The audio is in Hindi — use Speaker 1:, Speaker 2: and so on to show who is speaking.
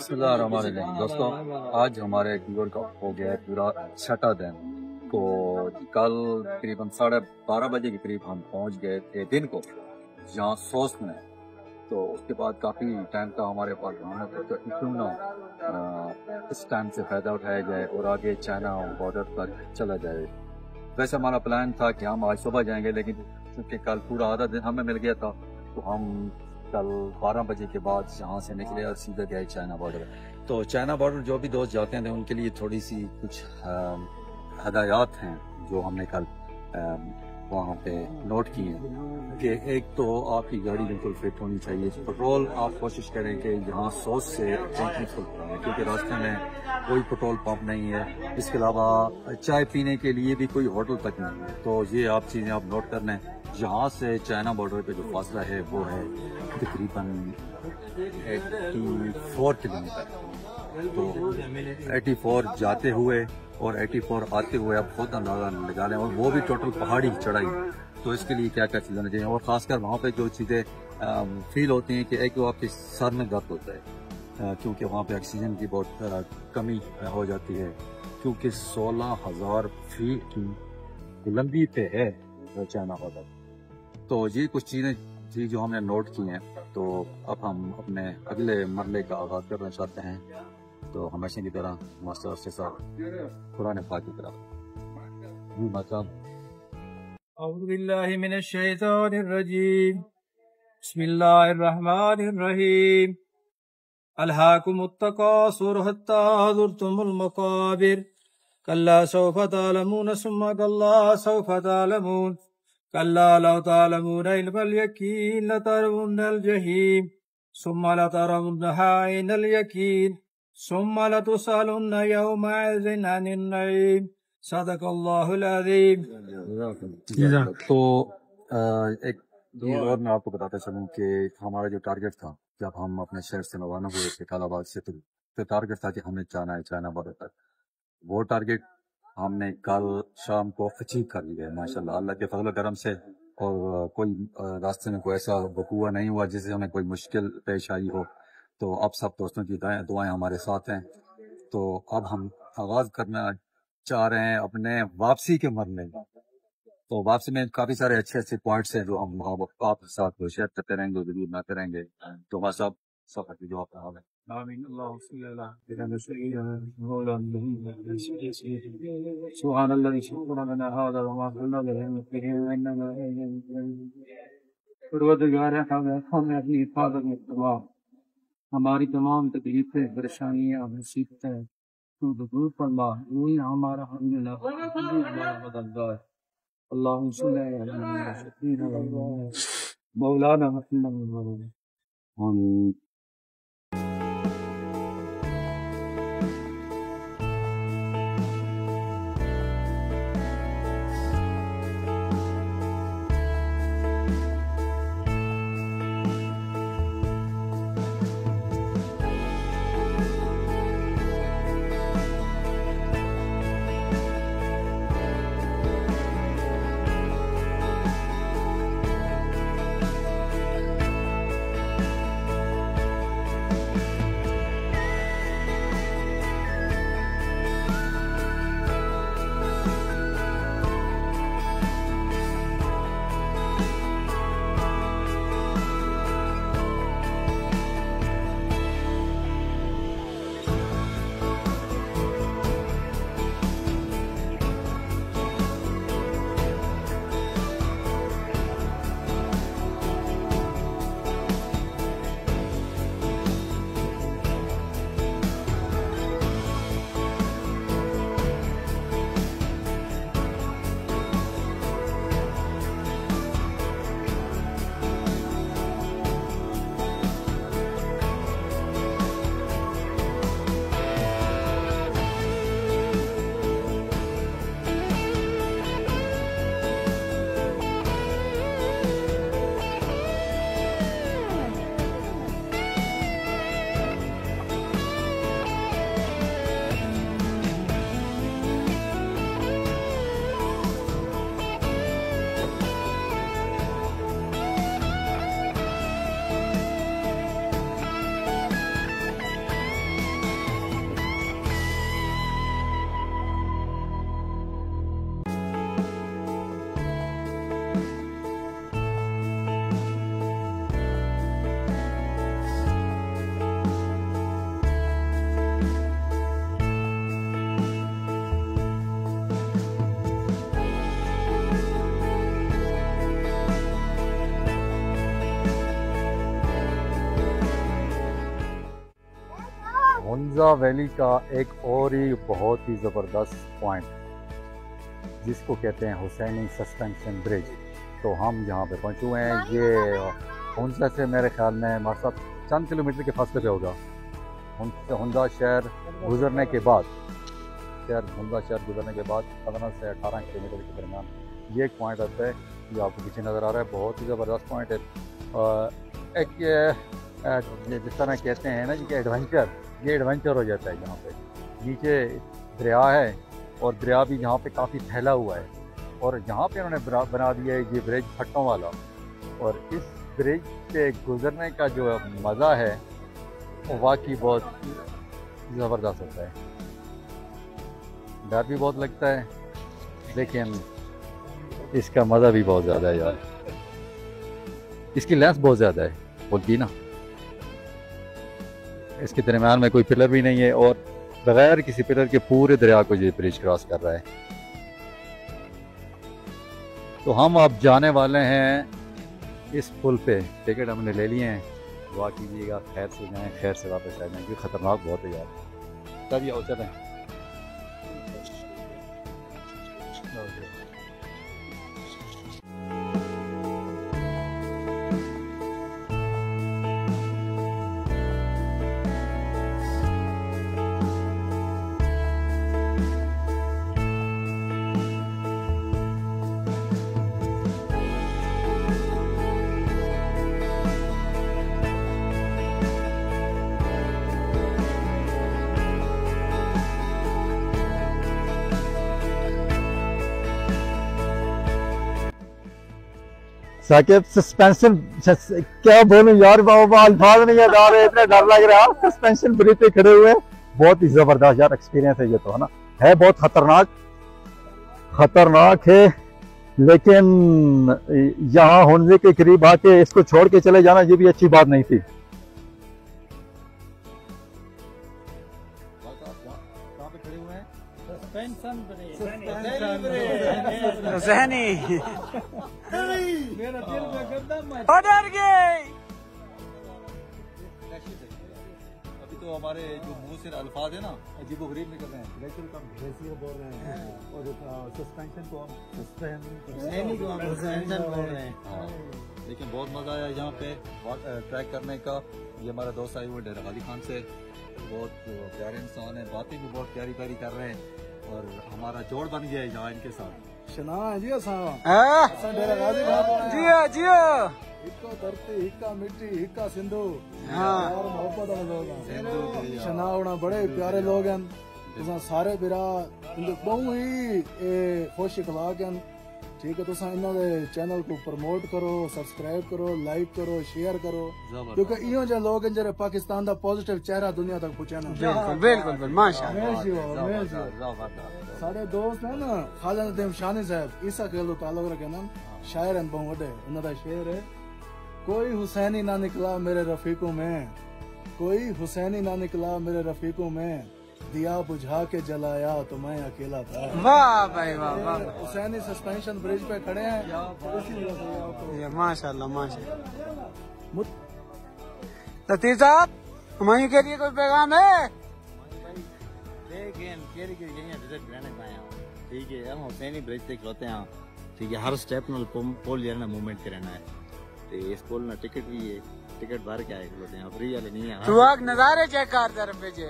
Speaker 1: बिस्मिल्लाहिर्रहमानिर्रहीम। दोस्तों, आज हमारे टूर का हो गया है पूरा छठा दिन। तो कल तकरीबन 12:30 बजे के करीब हम पहुंच गए थे दिन को यहाँ सोस में। तो उसके बाद काफ़ी टाइम का हमारे पास रहना था, तो क्यों ना इस टाइम से फ़ायदा उठाया जाए और आगे चाइना बॉर्डर तक चला जाए। वैसे हमारा प्लान था कि हम आज सुबह जाएंगे, लेकिन क्योंकि कल पूरा आधा दिन हमें मिल गया था, तो हम कल 12 बजे के बाद यहाँ से निकले और सीधे गए चाइना बॉर्डर। तो चाइना बॉर्डर जो भी दोस्त जाते हैं उनके लिए थोड़ी सी कुछ हदायत हैं जो हमने कल वहाँ पे नोट किए कि एक तो आपकी गाड़ी बिल्कुल फिट होनी चाहिए। पेट्रोल आप कोशिश करें कि यहाँ सोच से टैंकी फुल कराएं, क्योंकि रास्ते में कोई पेट्रोल पंप नहीं है। इसके अलावा चाय पीने के लिए भी कोई होटल तक नहीं है। तो ये आप चीज़ें आप नोट कर लें। यहाँ से चाइना बॉर्डर पे जो फासला है वो है तकरीबन 84 किलोमीटर। तो 84 जाते हुए और 84 आते हुए आप खुद अंदाजा लगा लें, और वो भी टोटल पहाड़ी चढ़ाई। तो इसके लिए क्या क्या चीज़ें होनी चाहिए, और ख़ासकर वहाँ पे जो चीज़ें फील होती हैं कि एक तो आपके सर में दर्द होता है, क्योंकि वहाँ पे ऑक्सीजन की बहुत कमी हो जाती है, क्योंकि 16,000 फीट की बुलंदी पे है चाइना बॉर्डर। तो ये कुछ चीज़ें थी जो हमने नोट की हैं। तो अब हम अपने अगले मरले का आगाज़ करना चाहते हैं। तो हमेशा की तरह मास्टर के साथ कुरान पाक की तरफ
Speaker 2: अऊज़ु बिल्लाहि मिनश शैतानिर रजीम। बिस्मिल्लाहिर्रहमानिर्रहीम। अलहाकुमुत तकासुर हत्ता ज़ुरतुमुल मक़ाबिर। कल्ला सौफ़ तअलमून सुम्मा कल्ला सौफ़ तअलमून। कल्ला लौ तअलमून इल्मल यकीन लतरवुन्नल जहीम। सुम्मा लतरवुन्नहा ऐनल यकीन। सुम्मा लतुसअलुन्न यौमइज़िन अनिन नईम। सदक़ल्लाहुल अज़ीम।
Speaker 1: तो एक और मैं आपको बताता चलूँ कि हमारा जो टारगेट था जब हम अपने शहर से रवाना हुए थे कालाबाद से, तो टारगेट था कि हमें जाना है चाइना बॉर्डर तक। वो टारगेट हमने कल शाम को अचीव कर लिया है माशाल्लाह, अल्लाह के फजल करम से। और कोई रास्ते में कोई ऐसा वकूआ नहीं हुआ जिससे हमें कोई मुश्किल पेश आई हो। तो अब सब दोस्तों की दुआएं हमारे साथ हैं। तो अब हम आगाज़ करना चाह रहे हैं अपने वापसी के मरने का। तो वापसी में काफ़ी सारे अच्छे अच्छे पॉइंट्स हैं जो हम आपके साथ शेयर करते रहेंगे, जरूर बनाते रहेंगे। तो बस अब सब जो आपका हाल है।
Speaker 2: आमीन। सुब्हानल्लाहि शुक्र लना हाज़ा व मा कुन्ना लहू मुक़रिनीन व इन्ना परवरदिगार हमें अपनी हिफाज़त में फरमा। हमारी तमाम तकलीफें, परेशानियां, मुसीबतें तू दूर फरमा। तू ही हमारा हमारा मददगार। अल्लाहुम्मा सल्ली अला सय्यिदिना मौलाना मुहम्मद।
Speaker 1: हुंजा वैली का एक और ही बहुत ही ज़बरदस्त पॉइंट जिसको कहते हैं हुसैनी सस्पेंशन ब्रिज, तो हम यहाँ पे पहुँचे हुए हैं। ये हुंजा से मेरे ख्याल में हमारे साथ चंद किलोमीटर के फासले पे होगा। हुंजा शहर गुजरने के बाद 15 से 18 किलोमीटर के दरमियान ये एक पॉइंट आता है। ये आपको पीछे नज़र आ रहा है, बहुत ही ज़बरदस्त पॉइंट है। एक जिस तरह कहते हैं ना जी कि एडवेंचर हो जाता है। यहाँ पे नीचे दरिया है और दरिया भी यहाँ पे काफ़ी फैला हुआ है, और यहाँ पे उन्होंने बना दिया है ये ब्रिज फट्टों वाला, और इस ब्रिज पे गुजरने का जो मज़ा है वो वाकई बहुत ज़बरदस्त होता है। डर भी बहुत लगता है, लेकिन इसका मज़ा भी बहुत ज़्यादा है यार। इसकी लेंथ बहुत ज़्यादा है, बोलती ना, इसके दरम्यान में कोई पिलर भी नहीं है, और बगैर किसी पिलर के पूरे दरिया को ये ब्रिज क्रॉस कर रहा है। तो हम अब जाने वाले हैं इस पुल पे। टिकट हमने ले लिए हैं, दुआ कीजिएगा खैर से जाएं, खैर से वापस आ जाएं, क्योंकि ख़तरनाक बहुत है यार। तब ये चलें। साकिब सस्पेंशन क्या बोलूं यार, अल्फाज नहीं याद आ रहे, इतना डर लग रहा है। सस्पेंशन ब्रिज पे खड़े हुए, बहुत ही जबरदस्त यार एक्सपीरियंस है ये, तो है ना, है बहुत खतरनाक है, लेकिन यहाँ हुंजे के करीब आके इसको छोड़ के चले जाना ये भी अच्छी बात नहीं थी।
Speaker 2: मेरा दिल में गद्दा
Speaker 3: डर गए।
Speaker 1: अभी तो हमारे जो मुंह से अल्फाज है ना अजीबो गरीब निकल रहे हैं। ग्लेशियर को हम ग्लेशियर बोल रहे हैं, और सस्पेंशन को हम सस्पेंशन बोल रहे हैं। लेकिन बहुत मजा आया यहाँ पे ट्रैक करने का। ये हमारा दोस्त आए हुए डेरा गाजी खान से, बहुत प्यारे इंसान है, बातें भी बहुत प्यारी प्यारी कर रहे हैं, और हमारा जोड़ बन गया है यहाँ इनके साथ।
Speaker 2: शना जी
Speaker 3: डेरा गाजी जियो
Speaker 2: हिक्का धरती हिक्का मिट्टी हिक्का सिंधु, यार मोहब्बत वाले लोग हैं। शना होना बड़े प्यारे लोग हैं, तुसा सारे बिरा बहु ही खुश इखलाक हैं। ठीक है, तुसा इन्हां दे चैनल को प्रमोट करो, सब्सक्राइब करो, लाइक करो, शेयर करो, क्योंकि इहो जे लोग हैं जेरे पाकिस्तान दा पॉजिटिव चेहरा दुनिया तक पहुंचाना।
Speaker 3: बिल्कुल माशाअल्लाह।
Speaker 2: साढ़े दोस्त है ना ख्वाजा नदीम शानी साहब, ईसा खेलो ताल्लुक रखे ना, शायर हैं बहुत बड़े। उन्हों का शेर है, कोई हुसैनी ना निकला मेरे रफीकों में, कोई हुसैनी ना निकला मेरे रफीकों में, दिया बुझा के जलाया तो मैं अकेला था।
Speaker 3: वाह भाई वाह।
Speaker 2: हुसैनी सस्पेंशन ब्रिज पे खड़े हैं।
Speaker 3: माशाअल्लाह माशाअल्लाह। लतीफ साहब, हमारे के लिए कोई पैगाम है?
Speaker 4: ठीक है, हम हुसैनी ब्रिज से खलोते हैं। ठीक है, हर स्टेप न पोल जो है ना मूवमेंट करना है, तो इस पोल ना टिकट भी है, टिकट भर के आए खलोते हैं, फ्री वाले नहीं है।
Speaker 3: तू आग नजारे चेक कर तरफ भेजे।